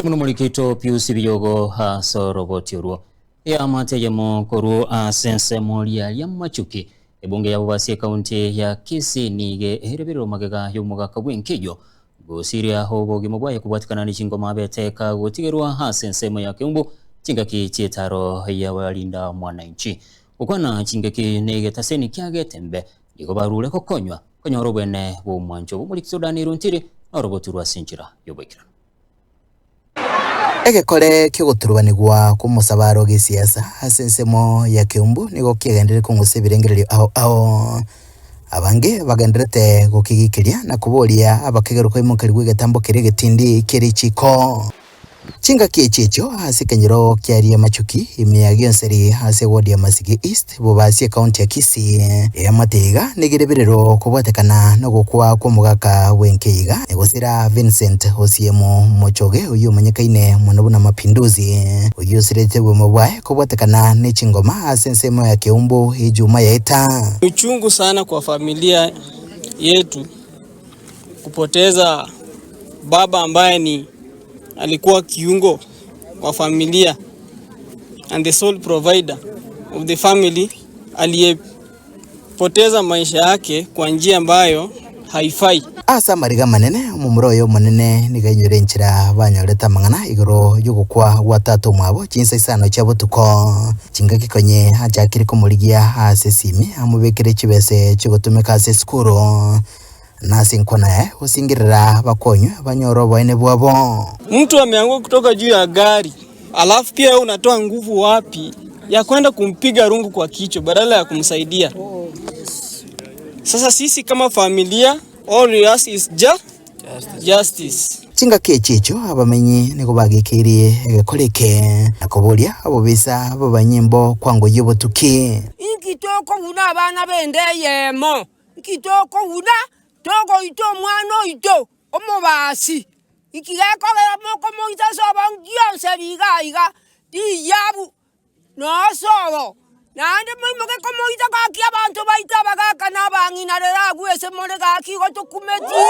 Muno mulikito Pius Biyogo ha soroboti urwo ya mateyemo koru sense molia ya machuki ebunge ya bubasi kaunti ya Kisii nige eherebero magega y'omugaka bw'enkejo gosiria hobogi mubwaye kubatikana n'ingoma beteka gutigerwa ha sense mo ya Kiumbu chingaki chietaro ya walinda mwananchi ukwana chingaki nege taseni kyage tembe niko barule kokonywa konyoro bwene bw'omwanjo bumulikisodani runtiri oroboturwa sinjira yobekira Egekore kiguturubanigwa kumusabaro gisiasa asensemo ya Kiumbu nigo kiegendere kungusebirengererio ao abange bagenderete gukigikiria na kuboria abakegeruko imukari gwegetambo kiri gitindi kiri chiko chinga kichicho asikenyero kiaria machuki imiagio nseri ase ward ya Masigi East bubasi county ya Kisii ya matega nigireberero kubwatekana no gukwa kwa mugaka wenkeiga negosira Vincent Osiemo Mochoge uyu manyakaine munabuna mapinduzi uyu sirete bumubwaye kubwatekana n'ingoma asensemo ya Kiumbu ijuma yaita uchungu sana kwa familia yetu kupoteza baba ambaye alikuwa kiungo wa familia and the sole provider of the family, aliyepoteza maisha yake kwa njia ambayo haifai. Asa mariga manene mumuroyo manene niganyure nchira banyoreta mangana igoro yugukwa watatu mwabo chinsa isano chabo tuko chinga kikonye haja kiri kumuligia ase simi amubekere chibese chigotumeka ase skuru nasi nkona usingirira bakonywe banyoro bwane bwabo. Mtu ameanguka kutoka juu ya gari alafu pia unatoa nguvu wapi ya kwenda kumpiga rungu kwa kichwa badala ya kumsaidia? Sasa sisi kama familia all we ask is justice. Chinga kichicho abamenyi niko bagikirie egekoreke nakoboria abo bisa abo banyimbo kwango yobotuki inkitoko una abana bende yemo inkitoko una togo ito mwano ito omobasi ikigeko moko moita sobo ngionse biga di yabu no sobo nande moke komoita kaki abantu baita bagaka nabangina rera gwese more gaki gotukumeti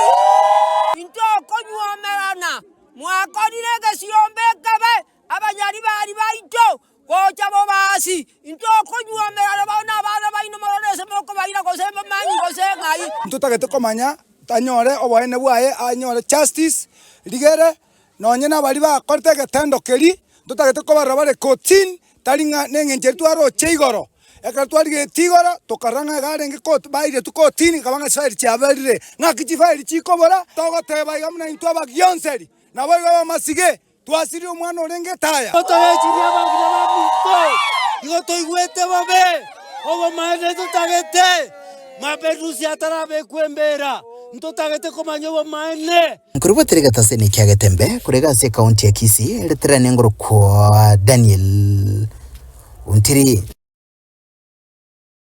intoko nyuomerana mwakorire gesiyombekebe abanyari bari baito gocha bobasi intoko nyuomerana bana bana baino morese moko baira gosema manyi gosengai tutagete komanya tanyore obwene bwaye anyore justice ligere nonyena bari bakorte getendo keri tutagete kobarra bare coaching taringa nengenjeru twaro cheigoro eka twarige tigoro tukaranga garenge kot baire tukotini kabanga sairi chaberire ngaki fairi chikobora togoteba igamna into abagionseri na bari baba Masige twasiri omwana orenge taya totagechiria bagire babuto igo toigwete babe obo maene tutagete maperusi atarabe kwembera ntotagete komanyo maene nkurubaterega taseni kyagetembe kurega se county ya Kisii leterane ngoro kwa Daniel Untiri.